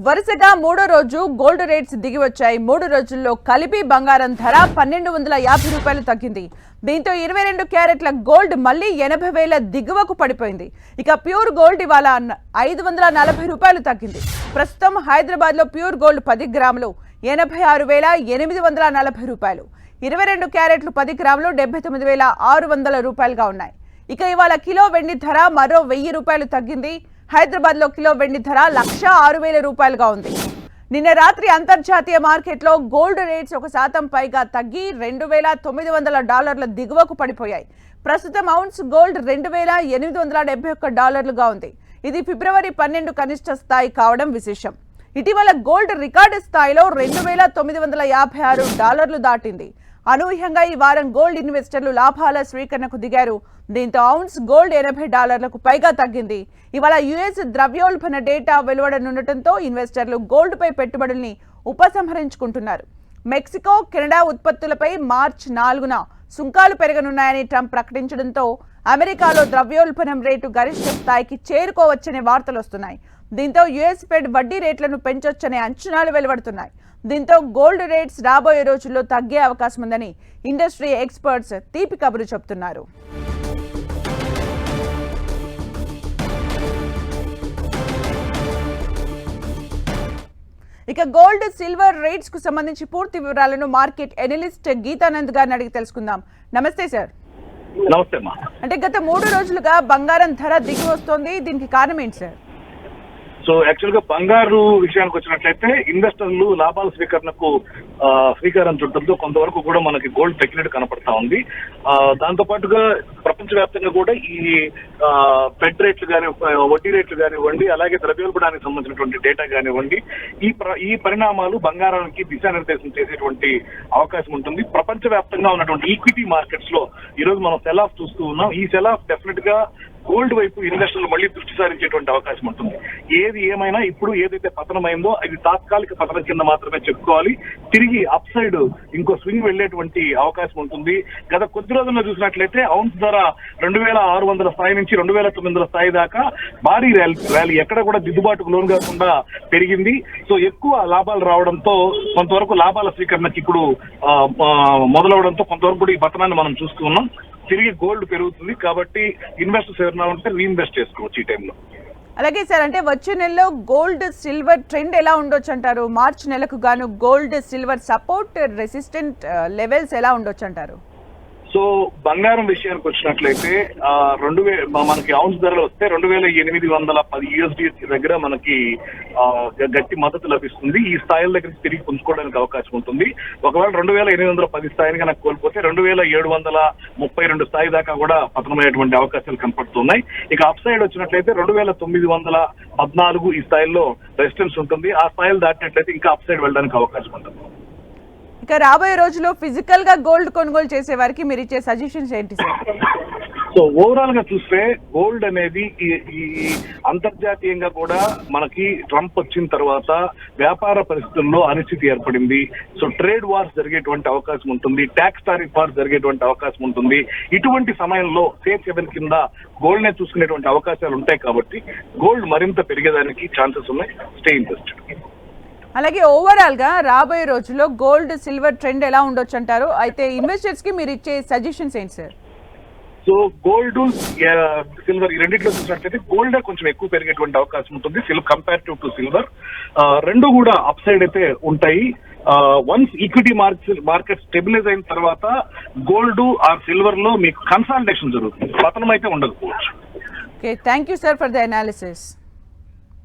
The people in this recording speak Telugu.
వరుసగా మూడో రోజు గోల్డ్ రేట్స్ దిగి వచ్చాయి. 3 రోజుల్లో కలిపి బంగారం ధర 1250 రూపాయలు తగ్గింది. దీంతో 22 క్యారెట్ల గోల్డ్ మళ్లీ 80,000 దిగువకు పడిపోయింది. ఇక ప్యూర్ గోల్డ్ ఇవాళ 540 రూపాయలు తగ్గింది. ప్రస్తుతం హైదరాబాద్ లో ప్యూర్ గోల్డ్ 10 గ్రాములు 86,840 రూపాయలు, 22 క్యారెట్లు 10 గ్రాములు 79,600 రూపాయలుగా ఉన్నాయి. ఇక ఇవాళ కిలో వెండి ధర మరో 1000 రూపాయలు తగ్గింది. హైదరాబాద్ లో కిలో వెండి ధర 1,06,000 రూపాయలుగా ఉంది. నిన్న రాత్రి అంతర్జాతీయ మార్కెట్లో గోల్డ్ రేట్స్ 1% పైగా తగ్గి $2,900 దిగువకు పడిపోయాయి. ప్రస్తుతం ఔన్స్ గోల్డ్ $2,871 ఉంది. ఇది ఫిబ్రవరి 12 కనిష్ట స్థాయి కావడం విశేషం. ఇటీవల గోల్డ్ రికార్డు స్థాయిలో $2,956 దాటింది. అనూహ్యంగా ఈ వారం గోల్డ్ ఇన్వెస్టర్లు లాభాల స్వీకరణకు దిగారు. దీంతో ఔన్స్ గోల్డ్ $80 పైగా తగ్గింది. ఇవాళ యుఎస్ ద్రవ్యోల్బణ డేటా వెలువడనుండటంతో ఇన్వెస్టర్లు గోల్డ్ పై పెట్టుబడుల్ని ఉపసంహరించుకుంటున్నారు. మెక్సికో, కెనడా ఉత్పత్తులపై మార్చి 4న సుంకాలు పెరగనున్నాయని ట్రంప్ ప్రకటించడంతో అమెరికాలో ద్రవ్యోల్బణం రేటు గరిష్ట స్థాయికి చేరుకోవచ్చనే వార్తలు వస్తున్నాయి. దీంతో యుఎస్ ఫెడ్ వడ్డీ రేట్లను పెంచొచ్చనే అంచనాలు వెలువడుతున్నాయి. దీంతో గోల్డ్ రేట్స్ రాబోయే రోజుల్లో తగ్గే అవకాశం ఉందని ఇండస్ట్రీ ఎక్స్పర్ట్స్ తీపి కబురు చెబుతున్నారు. ఇక గోల్డ్, సిల్వర్ రేట్స్ కు సంబంధించి పూర్తి వివరాలను మార్కెట్ ఎనలిస్ట్ గీతానంద్ గారిని అడిగి తెలుసుకుందాం. నమస్తే సార్. నమస్తే. అంటే గత 3 రోజులుగా బంగారం ధర దిగి వస్తోంది, దీనికి కారణం ఏంటి సార్? సో యాక్చువల్ గా బంగారు విషయానికి వచ్చినట్లయితే ఇన్వెస్టర్లు లాభాల స్వీకరణకు శ్రీకారం చుట్టడంతో కొంతవరకు కూడా మనకి గోల్డ్ తగ్గినట్టు కనపడతా ఉంది. దాంతో పాటుగా ప్రపంచవ్యాప్తంగా కూడా ఈ ఫెడ్ రేట్లు కానీ, వడ్డీ రేట్లు కానివ్వండి, అలాగే ద్రవ్యోల్బణానికి సంబంధించినటువంటి డేటా కానివ్వండి, ఈ పరిణామాలు బంగారానికి దిశానిర్దేశం చేసేటువంటి అవకాశం ఉంటుంది. ప్రపంచవ్యాప్తంగా ఉన్నటువంటి ఈక్విటీ మార్కెట్స్ లో ఈ రోజు మనం సెల్ ఆఫ్ చూస్తూ ఉన్నాం. ఈ సెల్ ఆఫ్ డెఫినెట్ గా గోల్డ్ వైపు ఇన్వెస్టర్లు మళ్ళీ దృష్టి సారించేటువంటి అవకాశం ఉంటుంది. ఏది ఏమైనా ఇప్పుడు ఏదైతే పతనమైందో అది తాత్కాలిక పతనం కింద మాత్రమే చెప్పుకోవాలి. తిరిగి అప్ సైడ్ ఇంకో స్వింగ్ వెళ్లేటువంటి అవకాశం ఉంటుంది. గత కొద్ది రోజుల్లో చూసినట్లయితే ఔన్స్ ధర 2,600 స్థాయి నుంచి 2,900 స్థాయి దాకా భారీ ర్యాలీ ఎక్కడ కూడా దిద్దుబాటుకు లోను కాకుండా పెరిగింది. సో ఎక్కువ లాభాలు రావడంతో కొంతవరకు లాభాల స్వీకరణకి ఇప్పుడు మొదలవడంతో కొంతవరకు కూడా ఈ పతనాన్ని మనం చూస్తూ ఉన్నాం. తిరిగి గోల్డ్ పెరుగుతుంది కాబట్టి ఇన్వెస్టర్స్ ఎవరైనా ఉంటే రీఇన్వెస్ట్ చేసుకోవచ్చు ఈ టైంలో. అలాగే సార్, అంటే వచ్చే నెలలో గోల్డ్ సిల్వర్ ట్రెండ్ ఎలా ఉండొచ్చు అంటారు? మార్చి నెలకు గాను gold silver support resistant levels ఎలా ఉండొచ్చు అంటారు? సో బంగారం విషయానికి వచ్చినట్లయితే మనకి ఔన్స్ ధరలు వస్తే 2,810 USD దగ్గర మనకి గట్టి మద్దతు లభిస్తుంది. ఈ స్థాయిల దగ్గర తిరిగి పుంజుకోవడానికి అవకాశం ఉంటుంది. ఒకవేళ 2,810 స్థాయిని కనుక కోల్పోతే 2,732 స్థాయి దాకా కూడా పతనమయ్యేటువంటి అవకాశాలు కనపడుతున్నాయి. ఇక అప్ సైడ్ వచ్చినట్లయితే 2,914 ఈ స్థాయిలో రెసిస్టెన్స్ ఉంటుంది. ఆ స్థాయిలు దాటినట్లయితే ఇంకా అప్ సైడ్ వెళ్ళడానికి అవకాశం ఉంటుంది. ఇక రాబోయే రోజుల్లో ఫిజికల్ గా గోల్డ్ కొనుగోలు చేసే వారికి మీరు ఇచ్చే సజెషన్స్ ఏంటి సార్? సో ఓవరాల్ గా చూస్తే గోల్డ్ అనేది ఈ అంతర్జాతీయంగా కూడా మనకి ట్రంప్ వచ్చిన తర్వాత వ్యాపార పరిస్థితుల్లో అనిశ్చితి ఏర్పడింది. సో ట్రేడ్ వార్స్ జరిగేటువంటి అవకాశం ఉంటుంది, ట్యాక్స్ టారిఫ్ వార్స్ జరిగేటువంటి అవకాశం ఉంటుంది. ఇటువంటి సమయంలో సేఫ్ హెవెన్ కింద గోల్డ్ నే చూసుకునేటువంటి అవకాశాలు ఉంటాయి కాబట్టి గోల్డ్ మరింత పెరిగేదానికి ఛాన్సెస్ ఉన్నాయి. Stay invested. అలాగే ఓవరాల్ గా రాబోయే రోజుల్లో గోల్డ్ సిల్వర్ ట్రెండ్ ఎలా ఉండొచ్చు అంటారు? అయితే ఇన్వెస్టర్స్ కి మీరు ఇచ్చే సజెషన్స్ ఏంటి సార్? సో గోల్డ్, సిల్వర్ ఈ రెండింటిలో చూసినట్లయితే గోల్డ్ కొంచెం ఎక్కువ పెరిగేటువంటి అవకాశం ఉంటుంది కంపేరిటివ్ టు సిల్వర్. రెండు కూడా అప్ సైడ్ అయితే ఉంటాయి. వన్స్ ఈక్విటీ మార్కెట్ స్టెబిలైజ్ అయిన తర్వాత గోల్డ్ ఆర్ సిల్వర్ లో మీకు కన్సాలిడేషన్ జరుగుతుంది, పతనం అయితే ఉండకపోవచ్చు. Okay, thank you sir for the analysis.